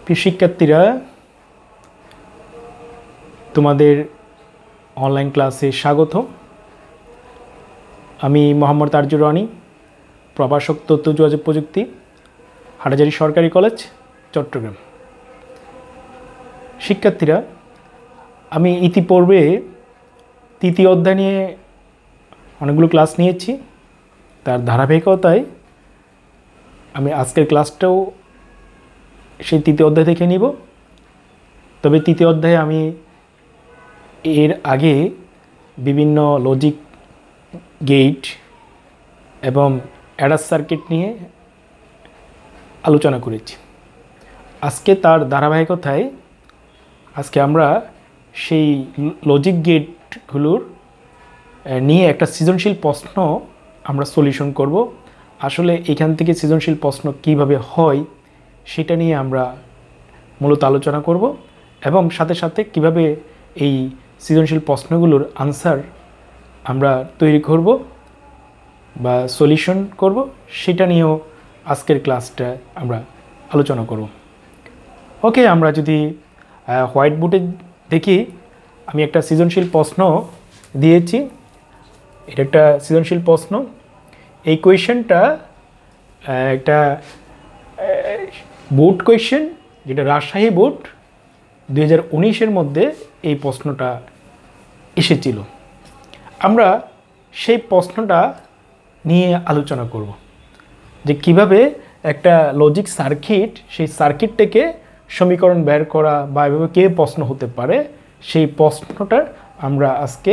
প্রিয় শিক্ষার্থীরা, তোমাদের অনলাইন ক্লাসে স্বাগত। আমি মোহাম্মদ তারজুর রানী, প্রভাষক তথ্য যোগাযোগ প্রযুক্তি, হাটহাজারী সরকারি কলেজ, চট্টগ্রাম। শিক্ষার্থীরা, আমি ইতিপূর্বে তৃতীয় অধ্যায় নিয়ে অনেকগুলো ক্লাস নিয়েছি। তার ধারাবাহিকতায় আমি আজকের ক্লাসটাও সেই তৃতীয় অধ্যায় থেকে নিব। তবে তৃতীয় অধ্যায়ে আমি এর আগে বিভিন্ন লজিক গেট এবং অ্যাডার সার্কিট নিয়ে আলোচনা করেছি। আজকে তার ধারাবাহিকতায় আজকে আমরা সেই লজিক গেটগুলোর নিয়ে একটা সৃজনশীল প্রশ্ন আমরা সলিউশন করব। আসলে এখান থেকে সৃজনশীল প্রশ্ন কিভাবে হয় সেটা নিয়ে আমরা মূলত আলোচনা করব এবং সাথে সাথে কিভাবে এই সৃজনশীল প্রশ্নগুলোর আনসার আমরা তৈরি করব বা সলিউশন করব, সেটা নিয়েও আজকের ক্লাসটা আমরা আলোচনা করব। ওকে, আমরা যদি হোয়াইট বোর্ডে দেখি, আমি একটা সৃজনশীল প্রশ্ন দিয়েছি। এটা একটা সৃজনশীল প্রশ্ন। এই কোয়েশ্চেনটা একটা বোর্ড কোয়েশ্চেন, যেটা রাজশাহী বোর্ড 2019-এর মধ্যে এই প্রশ্নটা এসেছিল। আমরা সেই প্রশ্নটা নিয়ে আলোচনা করব যে কিভাবে একটা লজিক সার্কিট, সেই সার্কিট থেকে সমীকরণ বের করা বা এভাবে কে প্রশ্ন হতে পারে, সেই প্রশ্নটার আমরা আজকে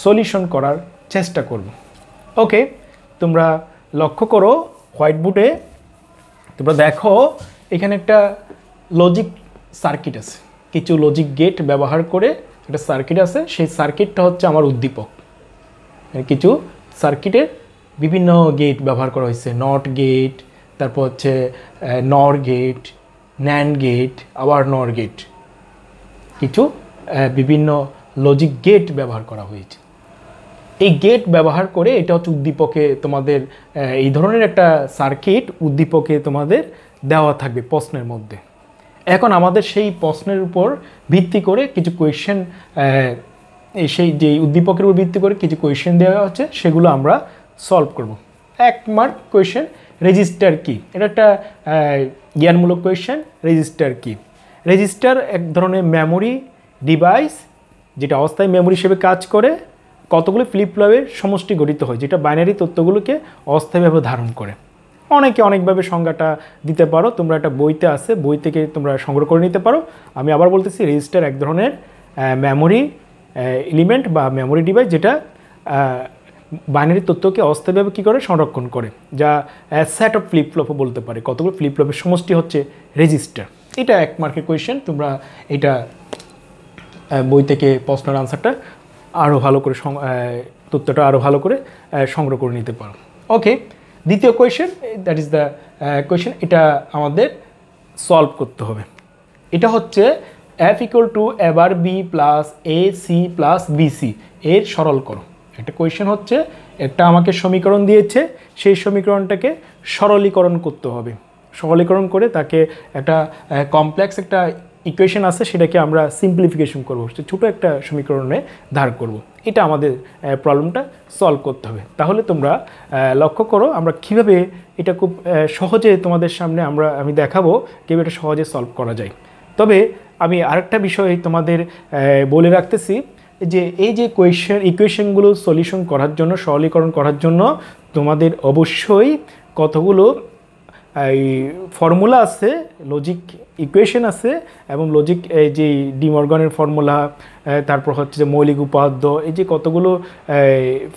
সলিউশন করার চেষ্টা করব। ওকে, তোমরা লক্ষ্য করো হোয়াইট বোর্ডে, তোমরা দেখো এখানে একটা লজিক সার্কিট আছে, কিছু লজিক গেট ব্যবহার করে একটা সার্কিট আছে। সেই সার্কিটটা হচ্ছে আমার উদ্দীপক। কিছু সার্কিটের বিভিন্ন গেট ব্যবহার করা হয়েছে, নট গেট, তারপর হচ্ছে নর গেট, ন্যান্ড গেট, আবার নর গেট, কিছু বিভিন্ন লজিক গেট ব্যবহার করা হয়েছে। এই গেট ব্যবহার করে এটা হচ্ছে উদ্দীপকে তোমাদের এই ধরনের একটা সার্কিট উদ্দীপকে তোমাদের দেওয়া থাকবে প্রশ্নের মধ্যে। এখন আমাদের সেই প্রশ্নের উপর ভিত্তি করে কিছু কোয়েশ্চেন, সেই যে উদ্দীপকের উপর ভিত্তি করে কিছু কোয়েশ্চেন দেওয়া হচ্ছে, সেগুলো আমরা সলভ করব। 1 মার্ক কোয়েশ্চেন, রেজিস্টার কি? এটা একটা জ্ঞানমূলক কোয়েশ্চেন। রেজিস্টার কি? রেজিস্টার এক ধরনের মেমোরি ডিভাইস, যেটা অস্থায়ী মেমোরি হিসেবে কাজ করে, কতগুলো ফ্লিপ ফ্লপের সমষ্টি গঠিত হয়, যেটা বাইনারি তথ্যগুলোকে অস্থায়ীভাবে ধারণ করে। অনেকে অনেকভাবে সংজ্ঞাটা দিতে পারো, তোমরা একটা বইতে আছে, বই থেকে তোমরা সংগ্রহ করে নিতে পারো। আমি আবার বলতেছি, রেজিস্টার এক ধরনের মেমোরি এলিমেন্ট বা মেমোরি ডিভাইস, যেটা বাইনারি তথ্যকে অস্থায়ীভাবে কী করে সংরক্ষণ করে, যা সেট অফ ফ্লিপ ফ্লপও বলতে পারে। কতগুলো ফ্লিপ ফ্লপের সমষ্টি হচ্ছে রেজিস্টার। এটা 1 মার্কের কোয়েশ্চেন। তোমরা এটা বই থেকে প্রশ্নের আনসারটা আরও ভালো করে তথ্যটা আরও ভালো করে সংগ্রহ করে নিতে পারো। ওকে, দ্বিতীয় question, that is the question, এটা আমাদের সলভ করতে হবে। এটা হচ্ছে f = a/b + ac + bc এর সরল করো। একটা কোয়েশ্চেন হচ্ছে, একটা আমাকে সমীকরণ দিয়েছে, সেই সমীকরণটাকে সরলীকরণ করতে হবে। সরলীকরণ করে তাকে একটা কমপ্লেক্স একটা ইকুয়েশন আছে, সেটাকে আমরা সিম্পলিফিকেশন করব, ছোটো একটা সমীকরণে ধার করব। এটা আমাদের প্রবলেমটা সলভ করতে হবে। তাহলে তোমরা লক্ষ্য করো আমরা কীভাবে এটা খুব সহজে তোমাদের সামনে আমি দেখাবো কীভাবে এটা সহজে সলভ করা যায়। তবে আমি আরেকটা বিষয় তোমাদের বলে রাখতেছি, যে এই যে ইকুয়েশনগুলো সলিউশন করার জন্য, সরলীকরণ করার জন্য তোমাদের অবশ্যই কতগুলো এই ফর্মুলা আছে, লজিক ইকুয়েশন আছে, এবং লজিক যে ডি মর্গানের ফর্মুলা, তারপর হচ্ছে যে মৌলিক উপাদ্য, এই যে কতগুলো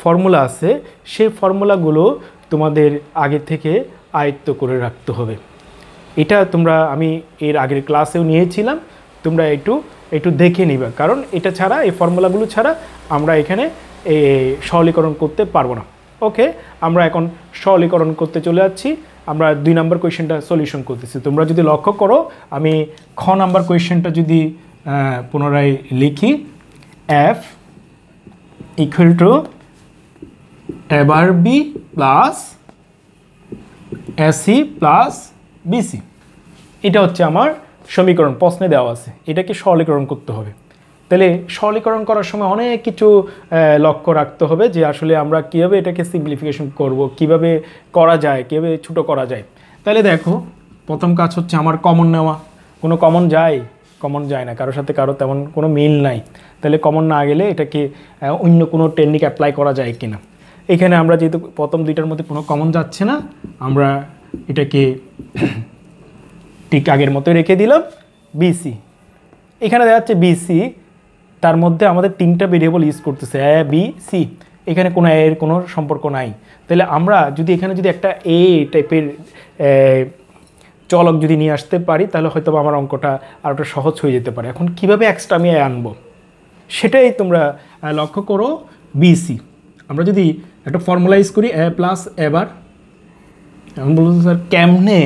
ফর্মুলা আছে, সেই ফর্মুলাগুলো তোমাদের আগে থেকে আয়ত্ত করে রাখতে হবে। এটা আমি এর আগের ক্লাসেও নিয়েছিলাম, তোমরা একটু দেখে নিবা, কারণ এটা ছাড়া, এই ফর্মুলাগুলো ছাড়া আমরা এখানে সরলীকরণ করতে পারবো না। ওকে, আমরা এখন সরলীকরণ করতে চলে যাচ্ছি। আমরা 2 নম্বর কোয়েশ্চেনটা সলিউশন করতেছি। তোমরা যদি লক্ষ্য করো, আমি খ নাম্বার কোয়েশ্চেনটা যদি পুনরায় লিখি, f = a/b + ac + bc, এটা হচ্ছে আমার সমীকরণ প্রশ্নে দেওয়া আছে, এটাকে সরলীকরণ করতে হবে। তাহলে সরলীকরণ করার সময় অনেক কিছু লক্ষ্য রাখতে হবে যে আসলে আমরা কীভাবে এটাকে সিম্পলিফিকেশন করব, কিভাবে করা যায়, কীভাবে ছোটো করা যায়। তাহলে দেখো প্রথম কাজ হচ্ছে আমার কমন নেওয়া। কোনো কমন যায়? কমন যায় না, কারোর সাথে কারো তেমন কোনো মিল নাই। তাহলে কমন না গেলে এটাকে অন্য কোনো টেকনিক অ্যাপ্লাই করা যায় কি না। এখানে আমরা যেহেতু প্রথম দুইটার মধ্যে কোনো কমন যাচ্ছে না, আমরা এটাকে ঠিক আগের মতো রেখে দিলাম। বিসি, এখানে দেখা যাচ্ছে বিসি, তার মধ্যে আমাদের তিনটা ভেরিয়েবল ইউজ করতেছে, এ বি সি। এখানে কোনো এর কোনো সম্পর্ক নাই। তাহলে আমরা যদি এখানে যদি একটা এ টাইপের চলক যদি নিয়ে আসতে পারি, তাহলে হয়তো আমার অঙ্কটা আরেকটা সহজ হয়ে যেতে পারে। এখন কিভাবে এক্সট্রা আমি আনবো সেটাই তোমরা লক্ষ্য করো। বিসি আমরা যদি একটা ফর্মুলা ইউজ করি, এ প্লাস এবার, এখন বলুন স্যার কেমনে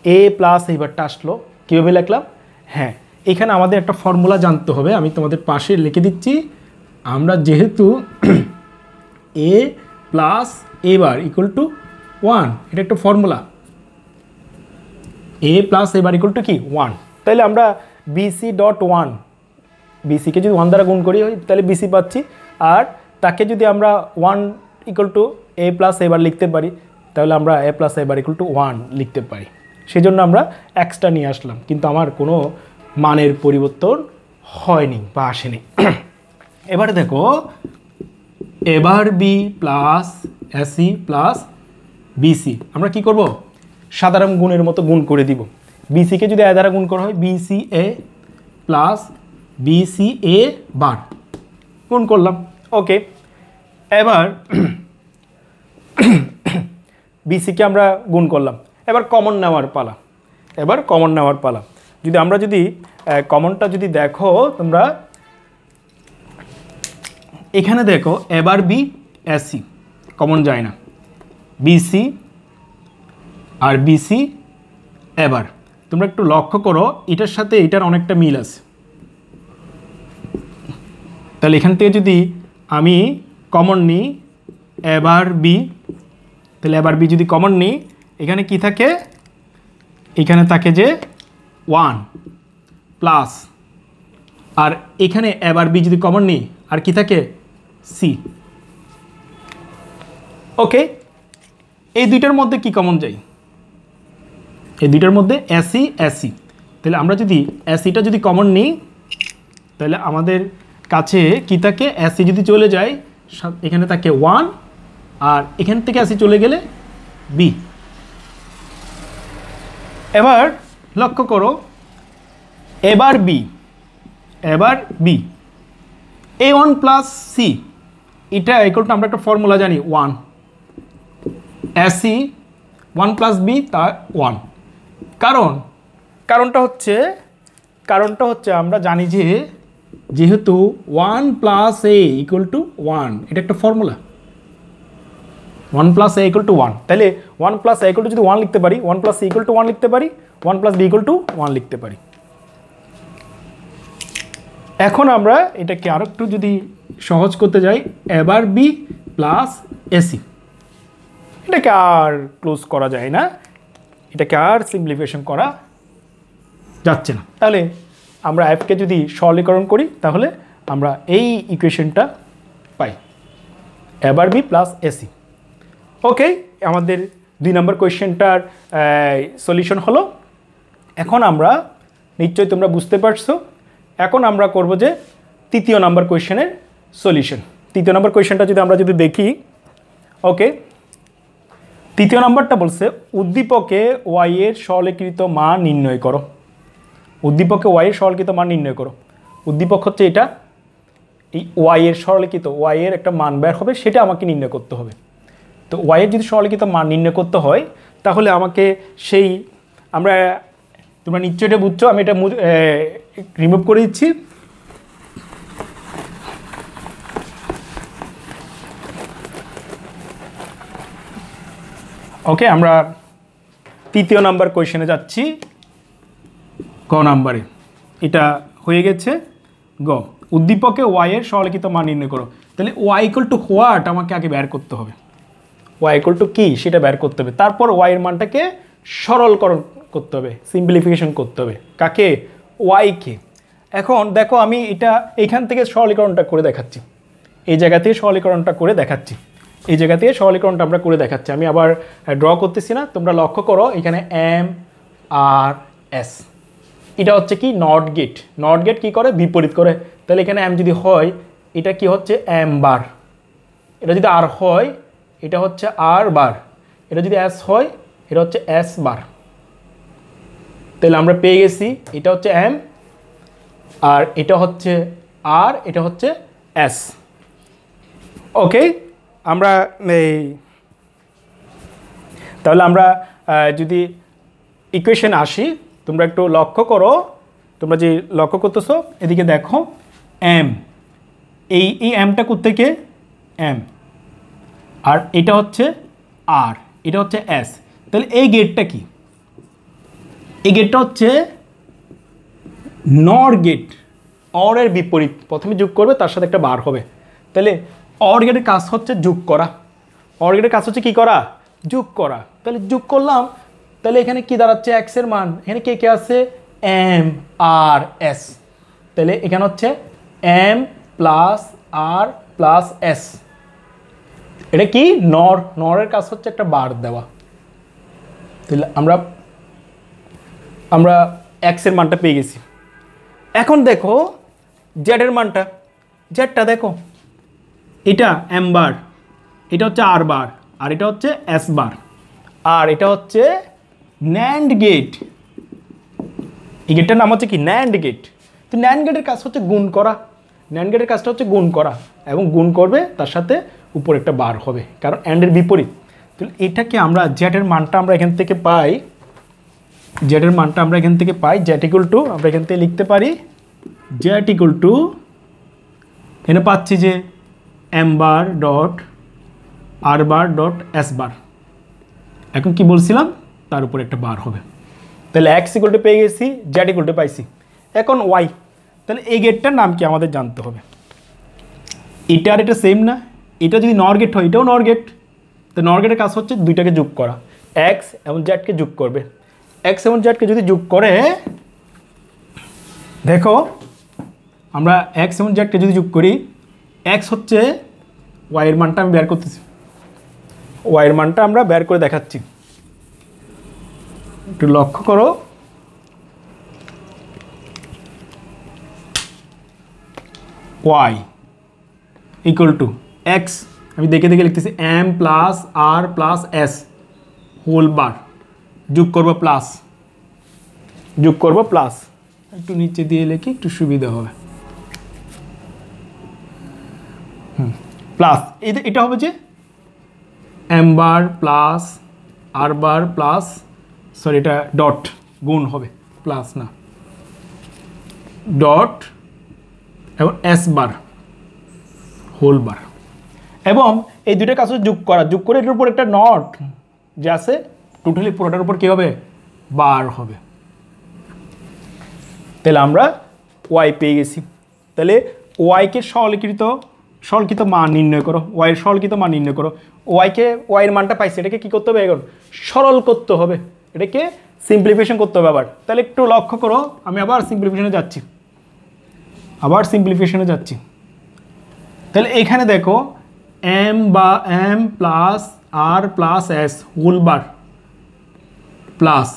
এ প্লাস এবারটা আসলো, কীভাবে লিখলাম? হ্যাঁ, এখানে আমাদের একটা ফর্মুলা জানতে হবে, আমি তোমাদের পাশে লিখে দিচ্ছি। আমরা যেহেতু এ প্লাস এবার ইকুয়াল টু 1, এটা একটা ফর্মুলা, এ প্লাস এবার ইকুয়াল টু কি 1। তাহলে আমরা বিসি ডট 1, বিসিকে যদি 1 দ্বারা গুণ করি তাহলে বিসি পাচ্ছি। আর তাকে যদি আমরা 1 ইকুয়াল টু এ প্লাস এবার লিখতে পারি, তাহলে আমরা এ প্লাস এবার ইকুয়াল টু 1 লিখতে পারি। সেই জন্য আমরা এক্সট্রা নিয়ে আসলাম, কিন্তু আমার কোনো মানের পরিবর্তন হয়নি বা আসেনি। এবারে দেখো, এবার B plus AC plus BC আমরা কি করব? সাধারণ গুণের মতো গুণ করে দিব। বিসিকে যদি এ দ্বারা গুণ করা হয়, বিসি এ প্লাস বিসি এ বার, গুণ করলাম। ওকে, এবার বিসিকে আমরা গুণ করলাম। এবার কমন নেওয়ার পালা, এবার কমন নেওয়ার পালা। যদি আমরা যদি কমনটা যদি দেখো তোমরা, এখানে দেখো এবার বি এসি কমন যায় না, বিসি আর বিসি এবার। তোমরা একটু লক্ষ্য করো, এটার সাথে এটার অনেকটা মিল আছে। তাহলে এখান থেকে যদি আমি কমন নিই এবার বি, তাহলে এবার বি যদি কমন নিই, এখানে কি থাকে? এখানে থাকে যে 1 প্লাস, আর এখানে এবার বি যদি কমন নিই আর কি থাকে? সি। ওকে, এই দুইটার মধ্যে কি কমন যায়? এই দুইটার মধ্যে এসি এসি। তাহলে আমরা যদি এসিটা যদি কমন নিই, তাহলে আমাদের কাছে কি থাকে? এসি যদি চলে যায় এখানে থাকে 1, আর এখান থেকে এসি চলে গেলে বি। এবার লক্ষ্য করো, এবার বি, এবার বি, a1 প্লাস সি, এটা ইকুয়াল টু আমরা একটা ফর্মুলা জানি 1, এসি 1 প্লাস বি তার 1। কারণটা হচ্ছে আমরা জানি যে যেহেতু 1 প্লাস এ ইকুয়াল টু 1, এটা একটা formula, 1 plus A equal to 1। তাহলে 1 প্লাস এ ইকুয়াল টু যদি 1 লিখতে পারি, 1 প্লাস সি ইকুয়াল টু 1 লিখতে পারি, 1 প্লাস বি ইকুয়াল টু 1 লিখতে পারি। এখন আমরা এটাকে আরো একটু যদি সহজ করতে যাই, এবার বি প্লাস এসি, এটাকে আর ক্লোজ করা যায় না, এটাকে আর সিম্পলিফিকেশন করা যাচ্ছে না। তাহলে আমরা এফকে যদি সরলীকরণ করি, তাহলে আমরা এই ইকুয়েশনটা পাই, এবার বি প্লাস এসি। ওকে, আমাদের 2 নম্বর কোয়েশ্চেনটার সলিউশন হলো। এখন আমরা নিশ্চয়ই তোমরা বুঝতে পারছো, এখন আমরা করব যে 3য় নম্বর কোয়েশ্চেনের সলিউশন। 3য় নম্বর কোয়েশ্চেনটা যদি আমরা দেখি, ওকে, 3য় নম্বরটা বলছে উদ্দীপকে ওয়াই এর সরলীকৃত মান নির্ণয় করো। উদ্দীপকে ওয়াই এর সরলীকৃত মান নির্ণয় করো। উদ্দীপক হচ্ছে এটা, এই ওয়াই এর সরলীকৃত ওয়াই এর একটা মান বের হবে, সেটা আমাকে নির্ণয় করতে হবে। তো ওয়াই এর যদি সরলীকৃত মান নির্ণয় করতে হয়, তাহলে আমাকে সেই আমরা, তোমরা নিশ্চয়ই এটা বুঝছো, আমি এটা রিমুভ করে দিচ্ছি। ওকে, আমরা 3য় নাম্বার কোয়েশ্চেনে যাচ্ছি, গ নাম্বারে। এটা হয়ে গেছে গ, উদ্দীপকে ওয়াই এর সরলীকৃত মান নির্ণয় করো। তাহলে ওয়াই ইকুয়াল টু হোয়াট আমাকে আগে বের করতে হবে, ওয়াই ইকুয়াল টু কি সেটা বের করতে হবে, তারপর ওয়াই এর মানটাকে সরলকরণ করতে হবে, সিম্পলিফিকেশন করতে হবে। কাকে? ওয়াইকে। এখন দেখো আমি এটা এইখান থেকে সরলীকরণটা করে দেখাচ্ছি, এই জায়গা থেকে সরলীকরণটা করে দেখাচ্ছি, এই জায়গা থেকে সরলীকরণটা আমরা করে দেখাচ্ছি। আমি আবার ড্র করতেছি না, তোমরা লক্ষ্য করো এখানে এম আর এস, এটা হচ্ছে কি নট গেট। নট গেট কী করে? বিপরীত করে। তাহলে এখানে এম যদি হয় এটা কি হচ্ছে এম বার, এটা যদি আর হয় এটা হচ্ছে আর বার, এটা যদি এস হয় এটা হচ্ছে এস বার। তাহলে আমরা পেয়ে গেছি এটা হচ্ছে এম আর এটা হচ্ছে আর, এটা হচ্ছে এস। ওকে, আমরা এই তাহলে আমরা যদি ইকুয়েশন আসি, তোমরা একটু লক্ষ্য করো, তোমরা যে লক্ষ্য করতেছো এদিকে দেখো, এম এই এমটা কোত্থেকে? এম, আর এটা হচ্ছে আর, এটা হচ্ছে এস। তাহলে এই গেটটা কি? এই গেটটা হচ্ছে নর গেট, অরের বিপরীত। প্রথমে যোগ করবে তার সাথে একটা বার হবে। তাহলে অর গেটের কাজ হচ্ছে যোগ করা, অর গেটের কাজ হচ্ছে কি করা? যোগ করা। তাহলে যোগ করলাম, তাহলে এখানে কি দাঁড়াচ্ছে? এক্স এর মান এখানে কে কে আছে? M R S. তাহলে এখানে হচ্ছে M plus R plus S. এটা কি? নর, নরের কাজ হচ্ছে একটা বার দেওয়া। তাহলে আমরা এক্স এর মানটা পেয়ে গেছি। এখন দেখো জেড এর মানটা, জেডটা দেখো, এটা এম বার, এটা হচ্ছে আর বার, আর এটা হচ্ছে এস বার, আর এটা হচ্ছে ন্যান্ড গেট। এই গেটটার নাম হচ্ছে কি? NAND gate. তো ন্যান্ড গেটের কাজ হচ্ছে গুণ করা, ন্যান্ড গেটের কাজটা হচ্ছে গুণ করা, এবং গুণ করবে তার সাথে উপর একটা বার হবে, কারণ অ্যান্ডের বিপরীত। তাহলে এটাকে আমরা জেডের মানটা আমরা এখান থেকে পাই, জেডের মানটা আমরা এখান থেকে পাই জেড ইকুয়াল টু, আমরা এখান থেকে লিখতে পারি জেড ইকুয়াল টু, এখানে পাচ্ছি যে এম বার ডট আর বার ডট এস বার। এখন কি বলছিলাম? তার উপর একটা বার হবে। তাহলে এক্স ইকুয়াল টু পেয়ে গেছি, জেড ইকুয়াল টু পাইছি। এখন ওয়াই, তাহলে এই গেটটার নাম কি আমাদের জানতে হবে। এটা আর এটা সেম না? এটা যদি নর গেট হয় এটাও নর গেট। তো নর গেটের কাজ হচ্ছে দুইটাকে যোগ করা, এক্স এবং জেডকে যোগ করবে। এক্স এবং জেডকে যদি যোগ করে, দেখো আমরা এক্স এবং জেডকে যদি যোগ করি, এক্স হচ্ছে ওয়াইয়ের মানটা আমি বের করতেছি, ওয়াইয়ের মানটা আমরা বের করে দেখাচ্ছি, একটু লক্ষ্য করো। ওয়াই ইকুয়াল টু এক্স, আমি দেখে দেখে লিখতেছি M plus R plus S whole বার, যোগ করবো প্লাস, যোগ করবো প্লাস, একটু নিচে দিয়ে লিখি একটু সুবিধা হবে। প্লাস এটা হবে যে এম বার প্লাস আর বার প্লাস, সরি এটা ডট, গুণ হবে, প্লাস না, ডট এবং এস বার হোল বার। এবং এই দুইটা কাজ যোগ করা, যোগ করে এটার উপর একটা নট যে আছে, টোটালি পুরোটার উপর কী হবে? বার হবে। তাহলে আমরা ওয়াই পেয়ে গেছি। তাহলে ওয়াইকে সরলীকৃত মান নির্ণয় করো, ওয়াইয়ের সরলীকৃত মান নির্ণয় করো। ওয়াইয়ের মানটা পাইছে, এটাকে কী করতে হবে? এখন সরল করতে হবে, এটাকে সিম্পলিফিকেশন করতে হবে আবার। তাহলে একটু লক্ষ্য করো, আমি আবার সিম্পলিফিকেশনে যাচ্ছি, আবার সিম্পলিফিকেশনে যাচ্ছি। তাহলে এখানে দেখো এম বা M plus R plus S whole bar plus,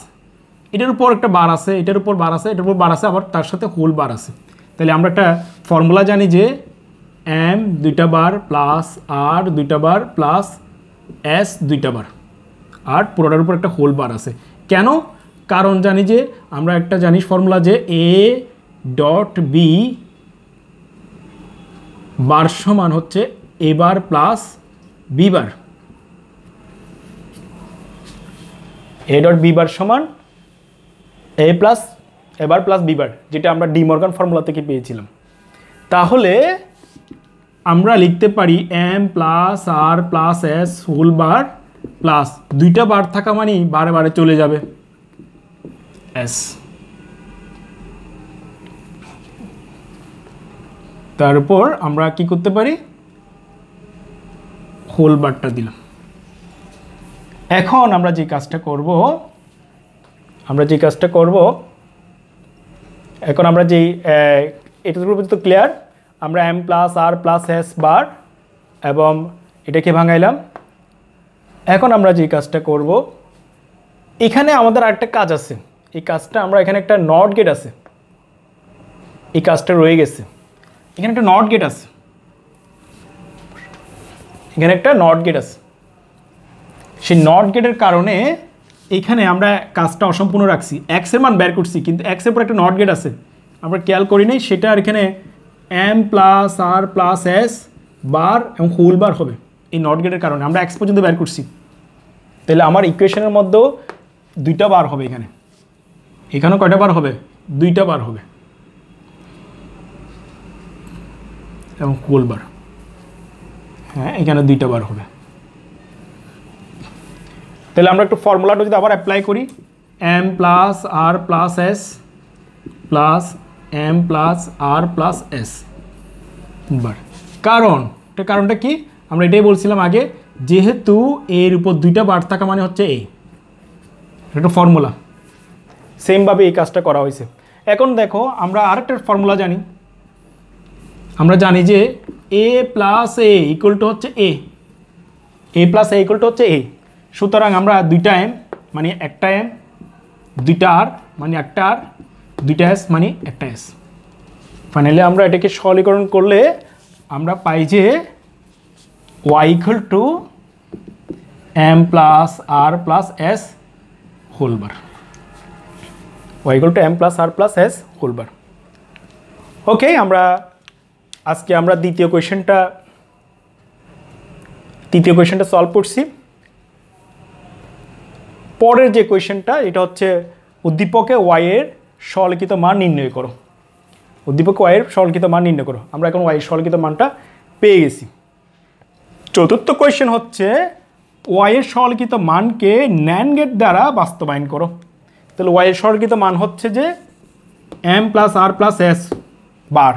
এটার উপর একটা বার আছে, এটার উপর বার আছে, এটার উপর বার আছে, আবার তার সাথে হোল বার আছে। তাহলে আমরা একটা ফর্মুলা জানি যে এম দুইটা বার প্লাস আর দুইটা বার প্লাস এস দুইটা বার, আর পুরোটার উপর একটা হোল বার আছে। কেন? কারণ জানি যে আমরা একটা জানি ফর্মুলা যে এ ডট বি বার সমান হচ্ছে A bar plus B bar, A dot B bar সমান A plus A bar plus B bar, যেটা আমরা ডি মর্গান ফর্মুলা থেকে পেয়েছিলাম। তাহলে আমরা লিখতে পারি M plus R plus S whole bar plus, দুইটা বার থাকা মানে বারে বারে চলে যাবে এস, তারপর আমরা কি করতে পারি? হোল বারটা দিলাম। এখন আমরা যে কাজটা করব, আমরা যে কাজটা করব, এখন আমরা যেই এটার উপর তো ক্লিয়ার, আমরা m plus R plus S বার এবং এটাকে ভাঙাইলাম। এখন আমরা যে কাজটা করব, এখানে আমাদের আরেকটা কাজ আছে। এই কাজটা আমরা এখানে একটা নট গেট আছে, এই কাজটা রয়ে গেছে। এখানে একটা নট গেট আছে, এখানে একটা নট গেট আছে। সেই নট গেটের কারণে এইখানে আমরা কাজটা অসম্পূর্ণ রাখছি, এক্স এর মান বের করছি কিন্তু এক্স এর পর একটা নট গেট আছে, আমরা খেয়াল করি নাই সেটা। আর এখানে M plus R plus S বার এবং হোল বার হবে এই নট গেটের কারণে, আমরা এক্স পর্যন্ত বের করছি। তাহলে আমার ইকুয়েশনের মধ্যেও দুইটা বার হবে, এখানে এখানেও কয়টা বার হবে? দুইটা বার হবে এবং হোল বার, হ্যাঁ এখানে দুইটা বার হবে। তাহলে আমরা একটু ফর্মুলাটা যদি আবার অ্যাপ্লাই করি, M plus R plus S plus M plus R plus S bar. কারণটা কি? আমরা এটাই বলছিলাম আগে, যেহেতু এর উপর দুইটা বার থাকা মানে হচ্ছে এ, একটা ফর্মুলা। সেমভাবে এই কাজটা করা হয়েছে। এখন দেখো আমরা আরেকটা ফর্মুলা জানি, আমরা জানি যে এ প্লাস এ ইকুয়াল টু হচ্ছে এ প্লাস এ ইকুয়াল টু হচ্ছে এ। সুতরাং আমরা দুইটা এম মানে একটা এম, দুইটা আর মানে একটা আর, দুইটা এস মানে একটা এস। ফাইনালি আমরা এটাকে সরলীকরণ করলে আমরা পাই যে y equal to M plus R plus S whole bar, y equal to M plus R plus S whole bar. Okay, আজকে আমরা দ্বিতীয় কোয়েশ্চেনটা সলভ করছি। পরের যে কোয়েশ্চেনটা, এটা হচ্ছে উদ্দীপকে y এর সরলীকৃত মান নির্ণয় করো। উদ্দীপকে y এর সরলীকৃত মান নির্ণয় করো। আমরা এখন y এর সরলীকৃত মানটা পেয়ে গেছি। চতুর্থ কোয়েশ্চেন হচ্ছে y এর সরলীকৃত মানকে NAND গেট দ্বারা বাস্তবায়ন করো। তাহলে y এর সরলীকৃত মান হচ্ছে যে m plus R plus S বার,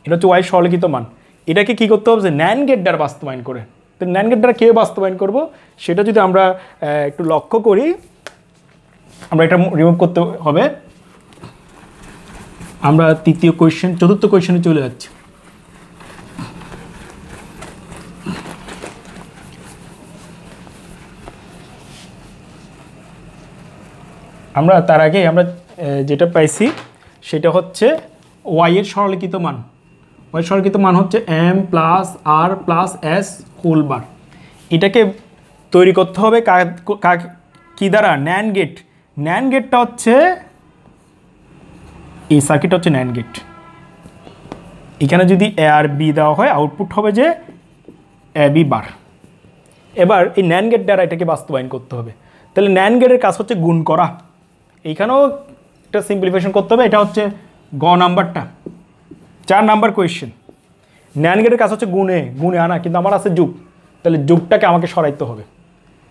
এটা হচ্ছে y এর সরলীকৃত মান। এটাকে কী করতে হবে? যে NAND গেট দ্বারা বাস্তবায়ন করে। তো NAND গেট দ্বারা কীভাবে বাস্তবায়ন করব সেটা যদি আমরা একটু লক্ষ্য করি, আমরা এটা রিমুভ করতে হবে। আমরা চতুর্থ কোয়েশ্চেনে চলে যাচ্ছি। আমরা তার আগে আমরা যেটা পাইছি সেটা হচ্ছে y এর সরলীকৃত মান। y এর সরলীকৃত মান হচ্ছে m plus R plus S whole বার। এটাকে তৈরি করতে হবে কি দ্বারা? NAND gate. NAND গেটটা হচ্ছে এই সার্কিটটা হচ্ছে NAND গেট। এখানে যদি a আর b দেওয়া হয়, আউটপুট হবে যে ab বার। এবার এই NAND গেট দ্বারা এটাকে বাস্তবায়ন করতে হবে। তাহলে NAND গেটের কাজ হচ্ছে গুণ করা। এইখানেও একটা সিম্পলিফিকেশন করতে হবে। এটা হচ্ছে গ নাম্বারটা, 4 নাম্বার কোয়েশ্চেন। NAND গেটের কাজ হচ্ছে গুণে আনা, কিন্তু আমার আছে যোগ। তাহলে যোগটাকে আমাকে সরাইতে হবে।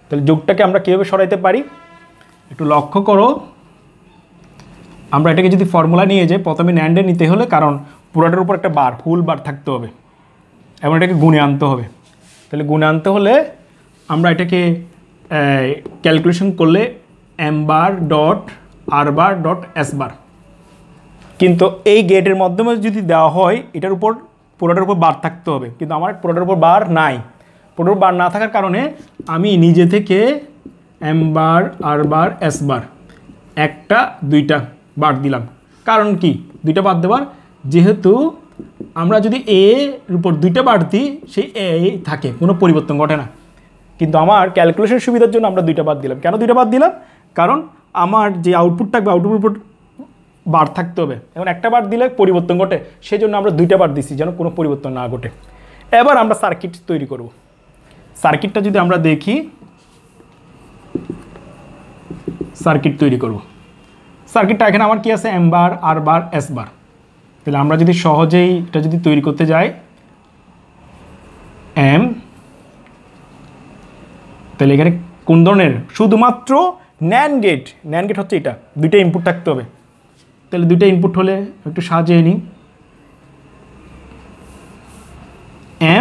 তাহলে যোগটাকে আমরা কীভাবে সরাইতে পারি একটু লক্ষ্য করো। আমরা এটাকে যদি ফর্মুলা নিয়ে যাই, প্রথমে NAND নিতে হলে, কারণ পুরাটার উপর একটা বার হোল বার থাকতে হবে এবং এটাকে গুণে আনতে হবে। তাহলে গুণে আনতে হলে আমরা এটাকে ক্যালকুলেশন করলে m বার ডট আর বার ডট এস বার। কিন্তু এই গেটের মাধ্যমে যদি দেওয়া হয়, এটার উপর পুরোটার উপর বার থাকতে হবে, কিন্তু আমার পুরোটার উপর বার নাই। পুরোটার বার না থাকার কারণে আমি নিজে থেকে m বার আর বার এস বার একটা দুইটা বার দিলাম। কারণ কি দুইটা বার দেবার? যেহেতু আমরা যদি এর উপর দুইটা বার দিই, সেই এ থাকে, কোনো পরিবর্তন ঘটে না। কিন্তু আমার ক্যালকুলেশন সুবিধার জন্য আমরা দুইটা বার দিলাম। কেন দুইটা বার দিলাম? কারণ আমার যে আউটপুট থাকবে, আউটপুটের উপর বার থাকতে হবে। এখন একটা বার দিলে পরিবর্তন ঘটে, সেই জন্য আমরা দুইটা বার দিছি, যেন কোনো পরিবর্তন না ঘটে। এবার আমরা সার্কিট তৈরি করব। সার্কিটটা যদি আমরা দেখি, সার্কিট তৈরি করব। সার্কিটটা এখানে আমার কি আছে? m বার আর বার এস বার। তাহলে আমরা যদি সহজেই এটা যদি তৈরি করতে যাই, m, তাহলে এখানে কোন ধরনের? শুধুমাত্র NAND গেট। NAND গেট হচ্ছে এটা, দুইটা ইনপুট থাকতে হবে। তাহলে দুইটা ইনপুট হলে একটু সাজিয়ে নিই।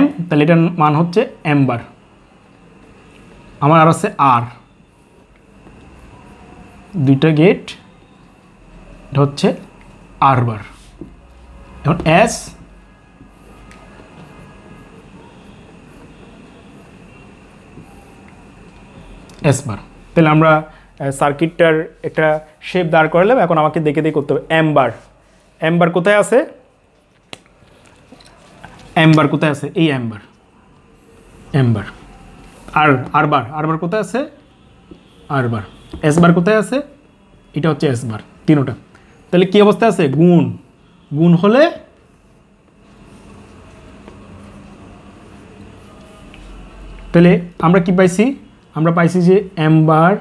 m, তাহলে এটার মান হচ্ছে m বার। আমার আর আছে আর, দুইটা গেট, এটা হচ্ছে আর বার। এখন এস বার। তাহলে আমরা সার্কিটটার একটা শেপ দাঁড় করালাম। এখন আমাকে দেখে দেখে করতে হবে। এম বার কোথায় আছে? এম বার কোথায় আছে? এই এম বার। আর বার কোথায় আছে? আর বার। এস বার কোথায় আছে? এটা হচ্ছে এস বার, তিনোটা। তাহলে কি অবস্থা আছে? গুণ হলে তাহলে আমরা কি পাইছি? আমরা পাইছি যে এম বার,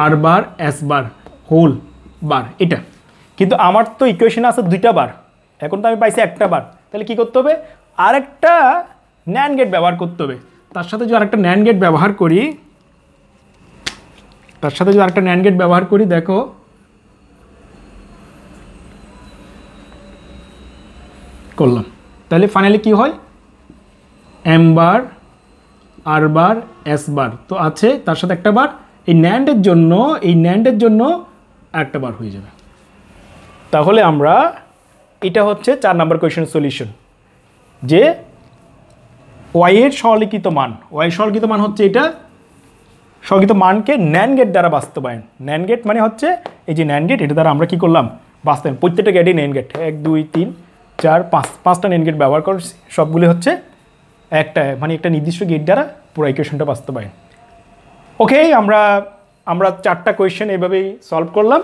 আর বার, এস বার, হোল বার, এটা। কিন্তু আমার তো ইকুয়েশন আছে দুইটা বার, এখন তো আমি পাইছি একটা বার। তাহলে কি করতে হবে? আরেকটা ন্যান্ড গেট ব্যবহার করতে হবে। তার সাথে যদি আরেকটা ন্যান্ড গেট ব্যবহার করি, দেখো করলাম, তাহলে ফাইনালি কি হয়? এম বার, আর বার, এস বার তো আছে, তার সাথে একটা বার। এই ন্যান্ডের জন্য একটা বার হয়ে যাবে। তাহলে আমরা এটা হচ্ছে 4 নম্বর কোয়েশ্চেন সলিউশন, যে ওয়াই এর সরলীকৃত মান হচ্ছে এটা। সরলীকৃত মানকে ন্যান্ড গেট দ্বারা বাস্তবায়ন। ন্যান্ড গেট মানে হচ্ছে এই যে ন্যান্ড গেট, এটা দ্বারা আমরা কি করলাম? বাস্তবায়ন। প্রত্যেকটা গেটই ন্যান্ড গেট, 1 2 3 4 5টা ন্যান্ড গেট ব্যবহার করছি। সবগুলি হচ্ছে একটা নির্দিষ্ট গেট দ্বারা পুরো ইকুয়েশনটা বাস্তবায়ন। ওকে, আমরা 4টা কোয়েশ্চেন এভাবেই সলভ করলাম।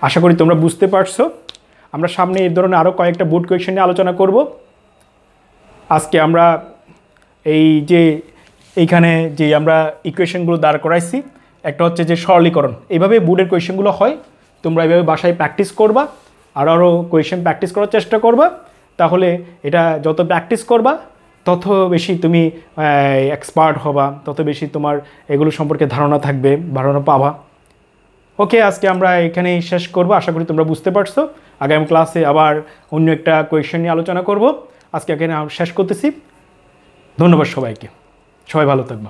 আশা করি তোমরা বুঝতে পারছো। আমরা সামনে এই ধরনের আরও কয়েকটা বোর্ড কোয়েশ্চেন নিয়ে আলোচনা করব। আজকে আমরা এইখানে যে আমরা ইকুয়েশনগুলো দাঁড় করাইছি, একটা হচ্ছে যে সরলীকরণ। এইভাবে বোর্ডের কোয়েশ্চেনগুলো হয়, তোমরা এইভাবে বাসায় প্র্যাকটিস করবা, আরও কোয়েশ্চেন প্র্যাকটিস করার চেষ্টা করবা। তাহলে এটা যত প্র্যাকটিস করবা তত বেশি তুমি এক্সপার্ট হবা, তত বেশি তোমার এগুলো সম্পর্কে ধারণা পাবা। ওকে, আজকে আমরা এখানেই শেষ করব। আশা করি তোমরা বুঝতে পারছো। আগামী ক্লাসে আবার অন্য একটা কোয়েশ্চেন নিয়ে আলোচনা করব। আজকে এখানে শেষ করতেছি। ধন্যবাদ সবাইকে, সবাই ভালো থাকবা।